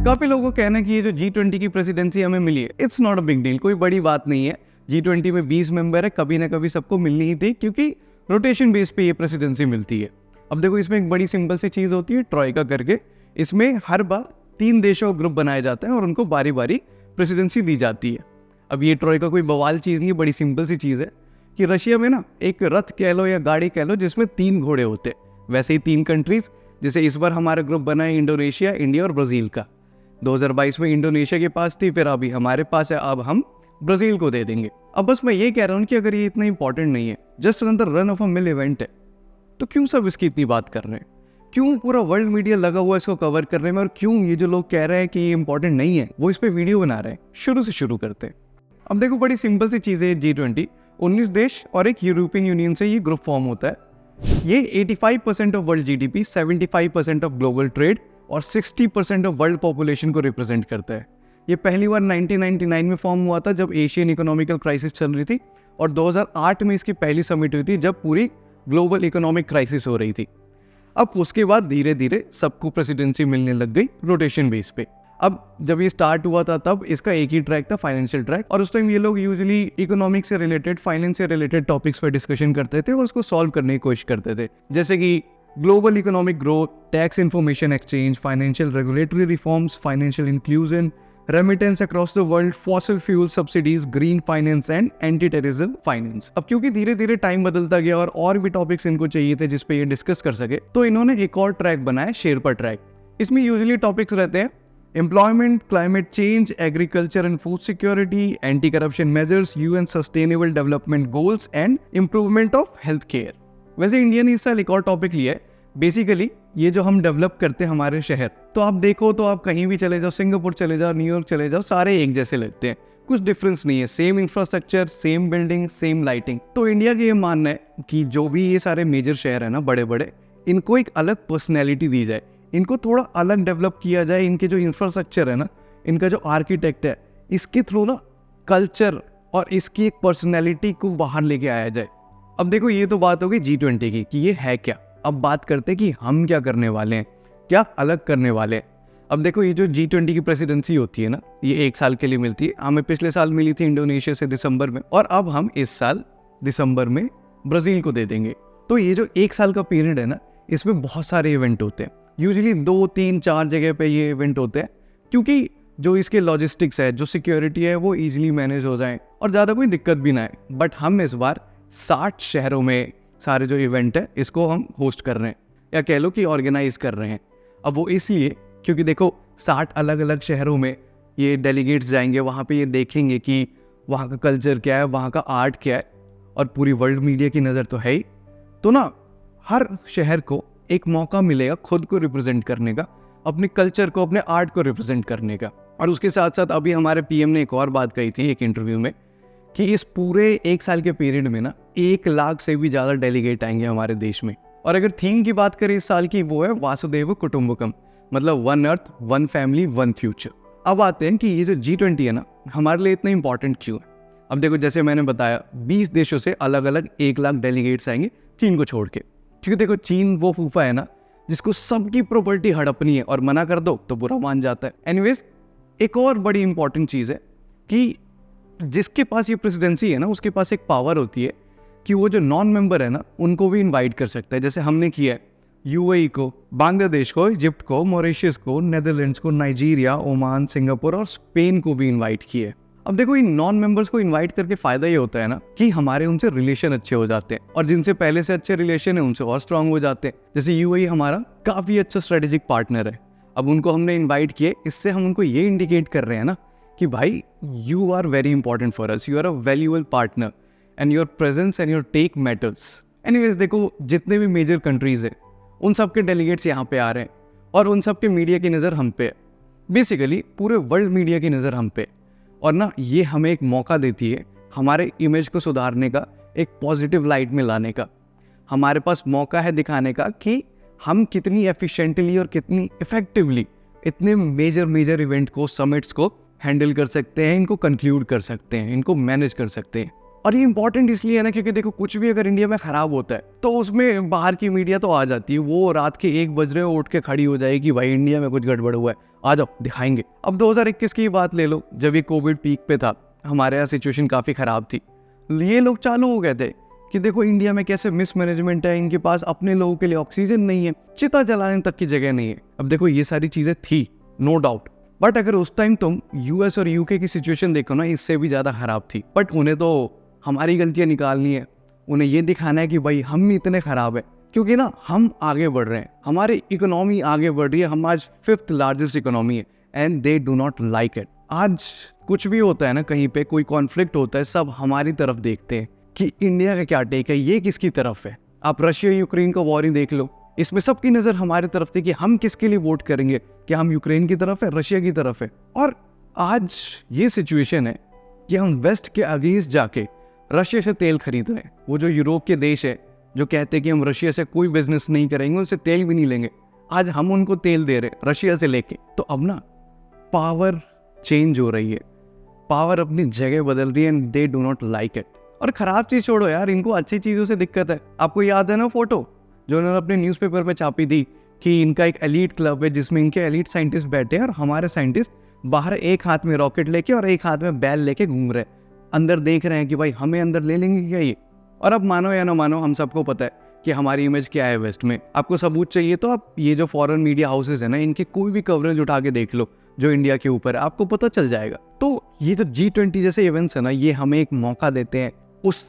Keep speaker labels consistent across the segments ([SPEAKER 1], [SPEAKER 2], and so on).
[SPEAKER 1] काफी लोगों का कहना है कि ये जो G20 की प्रेसिडेंसी हमें मिली है, it's not a big deal, कोई बड़ी बात नहीं है। G20 में 20 मेंबर है, कभी ना कभी सबको मिलनी ही थी, क्योंकि रोटेशन बेस पे ये प्रेसिडेंसी मिलती है। अब देखो, इसमें एक बड़ी सिंपल सी चीज होती है, ट्रॉइका करके। इसमें हर बार 3 देशों का ग्रुप बनाया जाता है और उनको बारी बारी प्रेसिडेंसी दी जाती है। अब ये ट्रॉइका कोई बवाल चीज नहीं है, बड़ी सिंपल सी चीज है कि रशिया में ना एक रथ कह लो या गाड़ी कह लो, जिसमें 3 घोड़े होते हैं। वैसे ही 3 कंट्रीज, जैसे इस बार हमारा ग्रुप बना है इंडोनेशिया, इंडिया और ब्राजील का। 2022 में इंडोनेशिया के पास थी, फिर अभी हमारे पास है, अब हम ब्राजील को दे देंगे। अब बस मैं ये कह रहा हूँ कि अगर ये इतना इंपॉर्टेंट नहीं है, just another run of a mill event है, तो क्यों सब इसकी इतनी बात कर रहे हैं? क्यों पूरा वर्ल्ड मीडिया लगा हुआ है इसको कवर करने में? और क्यों ये जो लोग कह रहे हैं कि ये इंपॉर्टेंट नहीं है, वो इस पे वीडियो बना रहे हैं? शुरू से शुरू करते हैं। अब देखो, बड़ी सिंपल सी चीज है। G20 19 देश और एक यूरोपियन यूनियन से ये ग्रुप फॉर्म होता है। ये 85% of world GDP, 75% of global trade और 60% ऑफ वर्ल्ड पॉपुलेशन को रिप्रेजेंट करता है। ये पहली बार 1999 में फॉर्म हुआ था, जब एशियन इकोनॉमिकल क्राइसिस चल रही थी, और 2008 में इसकी पहली समिट हुई थी, जब पूरी ग्लोबल इकोनॉमिक क्राइसिस हो रही थी। अब उसके बाद धीरे धीरे सबको प्रेसिडेंसी मिलने लग गई रोटेशन बेस पे। अब जब ये स्टार्ट हुआ था, तब इसका एक ही ट्रैक था, फाइनेंशियल ट्रैक, और उस टाइम ये लोग यूजुअली इकोनॉमिक्स से रिलेटेड, फाइनेंस से रिलेटेड टॉपिक्स पर डिस्कशन करते थे और उसको सॉल्व करने की कोशिश करते थे, जैसे कि global economic growth, tax information exchange, financial regulatory reforms, financial inclusion, remittance across the world, fossil fuel subsidies, green finance and anti terrorism finance. अब क्योंकि धीरे धीरे टाइम बदलता गया और भी टॉपिक्स इनको चाहिए थे जिसपे ये डिस्कस कर सके, तो इन्होंने एक और ट्रैक बनाया, शेरपा ट्रैक। इसमें यूजुअली टॉपिक्स रहते हैं employment, climate change, agriculture and food security, anti corruption measures, UN sustainable development goals and improvement of health care. वैसे इंडिया ने इस साल एक और टॉपिक लिया है, बेसिकली ये जो हम डेवलप करते हैं हमारे शहर, तो आप देखो तो आप कहीं भी चले जाओ, सिंगापुर चले जाओ, न्यूयॉर्क चले जाओ, सारे एक जैसे लगते हैं, कुछ डिफरेंस नहीं है, same infrastructure, same building, same lighting. तो इंडिया का ये मानना है कि जो भी ये सारे मेजर शहर है ना, बड़े बड़े, इनको एक अलग पर्सनैलिटी दी जाए, इनको थोड़ा अलग डेवलप किया जाए। इनके जो इंफ्रास्ट्रक्चर है ना, इनका जो आर्किटेक्ट है, इसके थ्रू ना कल्चर और इसकी एक पर्सनैलिटी को बाहर लेके आया जाए। अब देखो, ये तो बात होगी G20 की कि ये है क्या। अब बात करते हैं कि हम क्या करने वाले हैं, क्या अलग करने वाले हैं। अब देखो, ये जो G20 की प्रेसिडेंसी होती है ना, ये 1 साल के लिए मिलती है। हमें पिछले साल मिली थी इंडोनेशिया से दिसंबर में, और अब हम इस साल दिसंबर में ब्राजील को दे देंगे। तो ये जो 1 साल का पीरियड है ना, इसमें बहुत सारे इवेंट होते हैं। यूजुअली 2, 3, 4 जगह पे ये इवेंट होते हैं, क्योंकि जो इसके लॉजिस्टिक्स है, जो सिक्योरिटी है, वो ईजिली मैनेज हो जाए और ज़्यादा कोई दिक्कत भी ना आए। बट हम इस बार 60 शहरों में सारे जो इवेंट है, इसको हम होस्ट कर रहे हैं, या कह लो कि ऑर्गेनाइज कर रहे हैं। अब वो इसलिए क्योंकि देखो, 60 अलग अलग शहरों में ये डेलीगेट्स जाएंगे, वहाँ पे ये देखेंगे कि वहाँ का कल्चर क्या है, वहाँ का आर्ट क्या है, और पूरी वर्ल्ड मीडिया की नज़र तो है ही। तो ना, हर शहर को एक मौका मिलेगा खुद को रिप्रेजेंट करने का, अपने कल्चर को, अपने आर्ट को रिप्रेजेंट करने का। और उसके साथ साथ अभी हमारे PM ने एक और बात कही थी एक इंटरव्यू में, कि इस पूरे 1 साल के पीरियड में ना 1 लाख से भी ज़्यादा डेलीगेट आएंगे हमारे देश में। और अगर थीम की बात करें इस साल की, वो है वासुदेव कुटुंबकम, मतलब 1 अर्थ, 1 फैमिली, 1 फ्यूचर। अब आते हैं कि ये जो G20 है ना, हमारे लिए इतना इंपॉर्टेंट क्यों है। अब देखो, जैसे मैंने बताया, 20 देशों से अलग अलग 1 लाख डेलीगेट्स आएंगे, चीन को छोड़ के। क्योंकि देखो, चीन वो फूफा है ना, जिसको सबकी प्रॉपर्टी हड़पनी है और मना कर दो तो बुरा मान जाता है। एनीवेज, एक और बड़ी इंपॉर्टेंट चीज़ है कि जिसके पास ये प्रेसिडेंसी है ना, उसके पास एक पावर होती है कि वो जो नॉन मेंबर है ना, उनको भी इनवाइट कर सकता है। जैसे हमने किया है UAE को, बांग्लादेश को, इजिप्ट को, मॉरिशस को, नेदरलैंड्स को, नाइजीरिया, ओमान, सिंगापुर और स्पेन को भी इन्वाइट किया है। अब देखो, इन नॉन मेंबर्स को इनवाइट करके फायदा ये होता है ना कि हमारे उनसे रिलेशन अच्छे हो जाते हैं, और जिनसे पहले से अच्छे रिलेशन है उनसे और स्ट्रांग हो जाते हैं। जैसे UAE हमारा काफी अच्छा स्ट्रेटेजिक पार्टनर है, अब उनको हमने इन्वाइट किए, इससे हम उनको ये इंडिकेट कर रहे हैं ना कि भाई, you are very important for us, you are a valuable partner and your presence and your take matters. Anyways, देखो, जितने भी मेजर कंट्रीज है, उन सब के डेलीगेट्स यहाँ पे आ रहे हैं, और उन सब के मीडिया की नज़र हम पे है। बेसिकली पूरे वर्ल्ड मीडिया की नज़र हम पे, और ना, ये हमें एक मौका देती है हमारे इमेज को सुधारने का, एक पॉजिटिव लाइट में लाने का। हमारे पास मौका है दिखाने का कि हम कितनी एफिशिएंटली और कितनी इफेक्टिवली इतने मेजर इवेंट को, समिट्स को हैंडल कर सकते हैं, इनको कंक्लूड कर सकते हैं, इनको मैनेज कर सकते हैं। और ये इंपॉर्टेंट इसलिए है ना क्योंकि देखो कुछ भी अगर इंडिया में खराब होता है तो उसमें बाहर की मीडिया तो आ जाती है, वो रात के 1 बज रहे हो उठ के खड़ी हो जाएगी, भाई इंडिया में कुछ गड़बड़ हुआ है, आ जाओ दिखाएंगे। अब 2021 की बात ले लो, जब ये कोविड पीक पे था, हमारे यहाँ सिचुएशन काफ़ी ख़राब थी, ये लोग चालू हो गए थे कि देखो इंडिया में कैसे मिसमैनेजमेंट है, इनके पास अपने लोगों के लिए ऑक्सीजन नहीं है, चिता जलाने तक की जगह नहीं है। अब देखो ये सारी चीज़ें थी, नो डाउट, बट अगर उस टाइम तुम यूएस और यूके की सिचुएशन देखो ना, इससे भी ज़्यादा ख़राब थी। बट उन्हें तो हमारी गलतियाँ निकालनी है, उन्हें ये दिखाना है कि भाई हम इतने ख़राब है, क्योंकि ना हम आगे बढ़ रहे हैं, हमारी इकोनॉमी आगे बढ़ रही है, हम आज 5th लार्जेस्ट इकोनॉमी है and they do not like it. आज कुछ भी होता है ना, कहीं पे कोई कॉन्फ्लिक्ट होता है, सब हमारी तरफ देखते हैं कि इंडिया का क्या टेक है, ये किसकी तरफ है। आप रशिया यूक्रेन का वॉर ही देख लो, इसमें सबकी नज़र हमारी तरफ थी कि हम किसके लिए वोट करेंगे, क्या हम यूक्रेन की तरफ है, रशिया की तरफ है। और आज ये सिचुएशन है कि हम वेस्ट के अगेंस्ट जाके रशिया से तेल खरीद रहे हैं। वो जो यूरोप के देश है जो कहते हैं कि हम रशिया से कोई बिजनेस नहीं करेंगे, उनसे तेल भी नहीं लेंगे, आज हम उनको तेल दे रहे हैं रशिया से लेके। तो अब ना पावर चेंज हो रही है, पावर अपनी जगह बदल रही है and they do not like it. और खराब चीज़ छोड़ो यार, इनको अच्छी चीज़ों से दिक्कत है। आपको याद है ना फोटो जो उन्होंने अपने न्यूज़पेपर में छापी थी कि इनका एक एलीट क्लब है जिसमें इनके एलीट साइंटिस्ट बैठे हैं और हमारे साइंटिस्ट बाहर एक हाथ में रॉकेट लेके और एक हाथ में बैल लेके घूम रहे हैं, अंदर देख रहे हैं कि भाई हमें अंदर ले लेंगे क्या ये। और अब मानो या ना मानो, हम सबको पता है कि हमारी इमेज क्या है वेस्ट में। आपको सबूत चाहिए तो आप ये जो फॉरेन मीडिया हाउसेज है ना, इनके कोई भी कवरेज उठा के देख लो जो इंडिया के ऊपर है, आपको पता चल जाएगा। तो ये जो G20 जैसे इवेंट्स है ना, ये हमें एक मौका देते हैं उस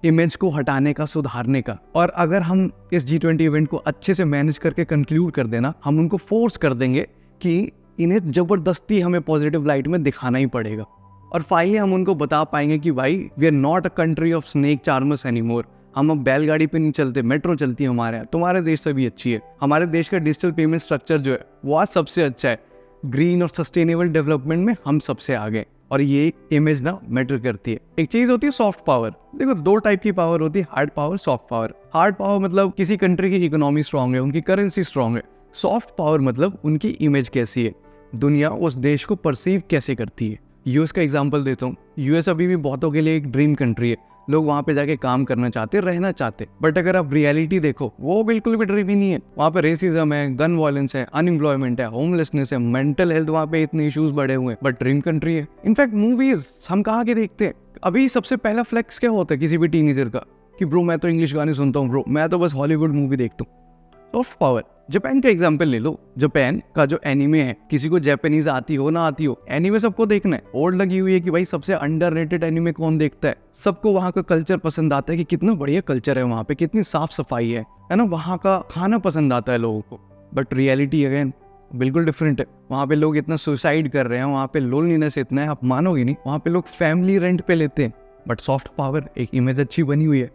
[SPEAKER 1] इमेज को हटाने का, सुधारने का। और अगर हम इस G20 इवेंट को अच्छे से मैनेज करके कंक्लूड कर देना, हम उनको फोर्स कर देंगे कि इन्हें जबरदस्ती हमें पॉजिटिव लाइट में दिखाना ही पड़ेगा। और फाइनली हम उनको बता पाएंगे कि भाई we are not a country of snake charmers anymore. हम अब बैलगाड़ी पे नहीं चलते, मेट्रो चलती है हमारे यहाँ, तुम्हारे देश से भी अच्छी है। हमारे देश का डिजिटल पेमेंट स्ट्रक्चर जो है वो आज सबसे अच्छा है, ग्रीन और सस्टेनेबल डेवलपमेंट में हम सबसे आगे। और ये इमेज ना मैटर करती है। एक चीज होती है सॉफ्ट पावर। देखो 2 टाइप की पावर होती है, hard power, soft power. Hard power मतलब किसी कंट्री की इकोनॉमी स्ट्रांग है, उनकी करेंसी स्ट्रांग है। सॉफ्ट पावर मतलब उनकी इमेज कैसी है, दुनिया उस देश को परसीव कैसे करती है। यूएस का एग्जांपल देता हूँ। यूएस अभी भी बहुतों के लिए एक ड्रीम कंट्री है, लोग वहाँ पे जाके काम करना चाहते, रहना चाहते। बट अगर आप रियलिटी देखो, वो बिल्कुल भी ड्रीम ही नहीं है। वहाँ पे रेसिज्म है, गन वायलेंस है, अनएम्प्लॉयमेंट है, होमलेसनेस है, मेंटल हेल्थ, वहाँ पे इतने इश्यूज बढ़े हुए हैं, बट ड्रीम कंट्री है। इनफैक्ट मूवीज हम कहाँ के देखते हैं, अभी सबसे पहला फ्लेक्स क्या होता है किसी भी टीनेजर का कि ब्रो मैं तो इंग्लिश गाने सुनता हूँ, ब्रो मैं तो बस हॉलीवुड मूवी देखता हूँ। Soft power. जापान का एग्जांपल ले लो, जापान का जो एनिमे है, किसी को जापानीज आती हो ना आती हो, एनिमे सबको देखना है। होड़ लगी हुई है कि भाई सबसे अंडररेटेड एनिमे कौन देखता है। सबको वहाँ का कल्चर पसंद आता है कि कितना बढ़िया कल्चर है वहाँ पे, कितनी साफ सफाई है ना। वहाँ का खाना पसंद आता है लोगों को। बट रियलिटी अगेन बिल्कुल डिफरेंट है। वहाँ पे लोग इतना सुसाइड कर रहे हैं, वहाँ पे लोनलीनेस इतना है, आप मानोगे नहीं। वहाँ पे लोग फैमिली रेंट पे लेते हैं। बट सॉफ्ट पावर, एक इमेज अच्छी बनी हुई है।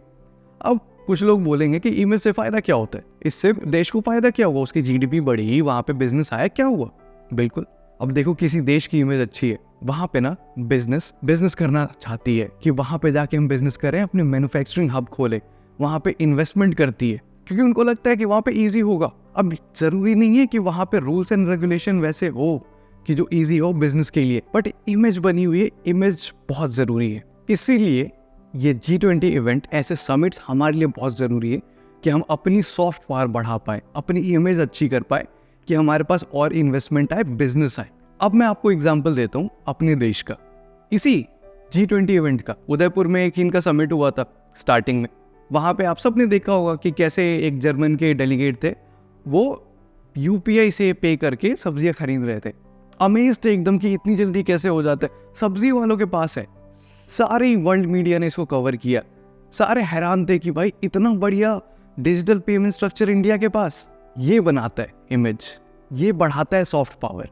[SPEAKER 1] अब कुछ लोग बोलेंगे कि इमेज से फायदा क्या होता है, इससे देश को फायदा क्या हुआ, उसकी जीडीपी बढ़ी, वहां पे बिजनेस आया, क्या हुआ। बिल्कुल, अब देखो किसी देश की इमेज अच्छी है, वहां पे ना बिजनेस करना चाहती है कि वहां पे जाके हम बिजनेस करें, अपने मैन्युफैक्चरिंग हब खोले, वहां पे इन्वेस्टमेंट करती है क्योंकि उनको लगता है कि वहां पे ईजी होगा। अब जरूरी नहीं है कि वहां पे रूल्स एंड रेगुलेशन वैसे हो कि जो ईजी हो बिजनेस के लिए, बट इमेज बनी हुई है, इमेज बहुत जरूरी है। इसीलिए ये G20 इवेंट, ऐसे समिट्स हमारे लिए बहुत ज़रूरी है कि हम अपनी सॉफ्ट पावर बढ़ा पाए, अपनी इमेज अच्छी कर पाए, कि हमारे पास और इन्वेस्टमेंट आए, बिजनेस आए। अब मैं आपको एग्जांपल देता हूँ अपने देश का, इसी G20 इवेंट का। उदयपुर में एक इनका समिट हुआ था स्टार्टिंग में। वहाँ पे आप सब ने देखा होगा कि कैसे एक जर्मन के डेलीगेट थे, वो UPI से पे करके सब्जियाँ खरीद रहे थे। अमेज थे एकदम कि इतनी जल्दी कैसे हो जाता है, सब्जी वालों के पास है। सारी वर्ल्ड मीडिया ने इसको कवर किया, सारे हैरान थे कि भाई इतना बढ़िया डिजिटल पेमेंट स्ट्रक्चर इंडिया के पास। ये बनाता है इमेज, ये बढ़ाता है सॉफ्ट पावर।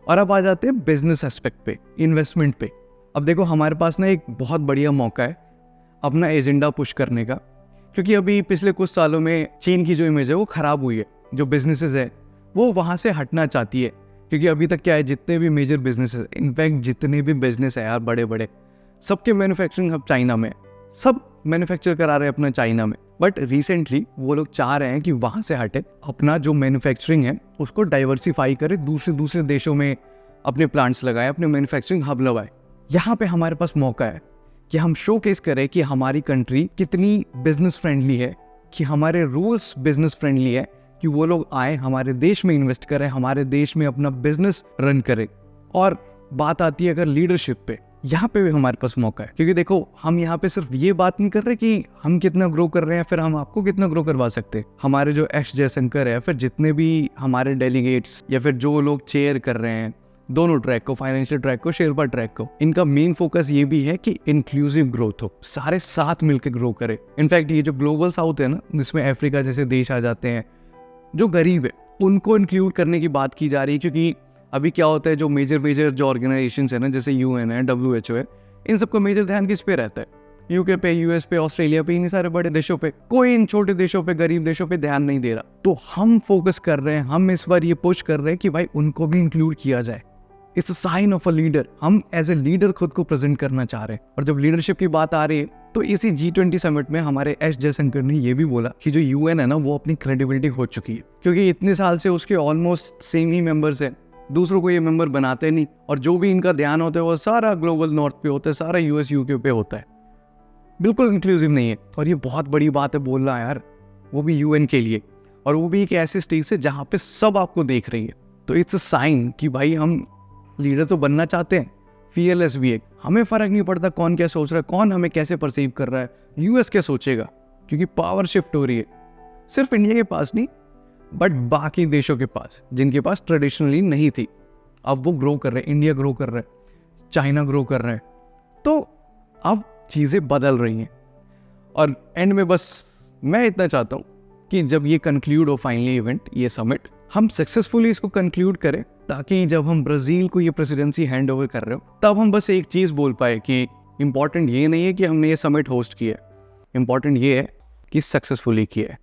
[SPEAKER 1] और अब आ जाते हैं बिजनेस एस्पेक्ट पे, इन्वेस्टमेंट पे। अब देखो हमारे पास ना एक बहुत बढ़िया मौका है अपना एजेंडा पुश करने का, क्योंकि अभी पिछले कुछ सालों में चीन की जो इमेज है वो खराब हुई है। जो बिजनेसेस है वो वहाँ से हटना चाहती है, क्योंकि अभी तक क्या है, जितने भी मेजर बिजनेसेस, इनफैक्ट जितने भी बिजनेस है यार बड़े बड़े, सबके मैन्युफैक्चरिंग हब चाइना में, सब मैन्युफैक्चर करा रहे हैं अपना चाइना में। बट रिसेंटली वो लोग चाह रहे हैं कि वहाँ से हटे, अपना जो मैन्युफैक्चरिंग है उसको डाइवर्सिफाई करे, दूसरे देशों में अपने प्लांट्स लगाए, अपने मैन्युफैक्चरिंग हब लगाए। यहाँ पे हमारे पास मौका है कि हम शोकेस करें कि हमारी कंट्री कितनी बिजनेस फ्रेंडली है, कि हमारे रूल्स बिजनेस फ्रेंडली है, कि वो लोग आए हमारे देश में इन्वेस्ट करें, हमारे देश में अपना बिजनेस रन करें। और बात आती है अगर लीडरशिप पे, यहाँ पे भी हमारे पास मौका है, क्योंकि देखो हम यहाँ पे सिर्फ ये बात नहीं कर रहे कि हम कितना ग्रो कर रहे हैं, फिर हम आपको कितना ग्रो करवा सकते हैं। हमारे जो एस जयशंकर है, फिर जितने भी हमारे डेलीगेट्स या फिर जो लोग चेयर कर रहे हैं दोनों ट्रैक को, फाइनेंशियल ट्रैक को, शेरपा ट्रैक को, इनका मेन फोकस ये भी है कि इंक्लूसिव ग्रोथ हो, सारे साथ मिलकर ग्रो करें। इनफैक्ट ये जो ग्लोबल साउथ है ना, जिसमें अफ्रीका जैसे देश आ जाते हैं, जो गरीब है उनको इंक्लूड करने की बात की जा रही है। क्योंकि अभी क्या होता है, जो मेजर जो ऑर्गेनाइजेशन है ना, जैसे UN है, WHO है, इन सबका मेजर ध्यान किस पे रहता है? UK पे, US पे, ऑस्ट्रेलिया पे, इन सारे बड़े देशों पे। कोई इन छोटे देशों पे, गरीब देशों पे ध्यान नहीं दे रहा। तो हम फोकस कर रहे हैं, हम इस बार ये पुश कर रहे हैं कि भाई उनको भी इंक्लूड किया जाए। It's a sign of a leader. हम एज ए लीडर खुद को प्रेजेंट करना चाह रहे हैं। और जब लीडरशिप की बात आ रही है तो इसी G20 समिट में हमारे एस जयशंकर ने ये भी बोला कि जो UN है ना, वो अपनी क्रेडिबिलिटी खो चुकी है, क्योंकि इतने साल से उसके ऑलमोस्ट सेम ही मेंबर्स हैं, दूसरों को ये मेंबर बनाते नहीं, और जो भी इनका ध्यान होता है वो सारा ग्लोबल नॉर्थ पे होता है, सारा US UK पे होता है, बिल्कुल इंक्लूसिव नहीं है। और ये बहुत बड़ी बात है बोलना यार, वो भी UN के लिए, और वो भी एक ऐसे स्टेज से जहाँ पे सब आपको देख रही है। तो इट्स अ साइन कि भाई हम लीडर तो बनना चाहते हैं, फियरलेस भी है। हमें फर्क नहीं पड़ता कौन क्या सोच रहा है, कौन हमें कैसे परसीव कर रहा है, US क्या सोचेगा, क्योंकि पावर शिफ्ट हो रही है सिर्फ इंडिया के पास नहीं, बट बाकी देशों के पास, जिनके पास ट्रेडिशनली नहीं थी। अब वो ग्रो कर रहे हैं, इंडिया ग्रो कर रहा है, चाइना ग्रो कर रहा है, तो अब चीज़ें बदल रही हैं। और एंड में बस मैं इतना चाहता हूँ कि जब ये कंक्लूड हो फाइनली इवेंट, ये समिट, हम सक्सेसफुली इसको कंक्लूड करें, ताकि जब हम ब्राज़ील को ये प्रेसिडेंसी हैंड ओवर कर रहे हो, तब हम बस एक चीज़ बोल पाए कि इम्पॉर्टेंट ये नहीं है कि हमने ये समिट होस्ट किया है, इम्पॉर्टेंट ये है कि सक्सेसफुली किया है।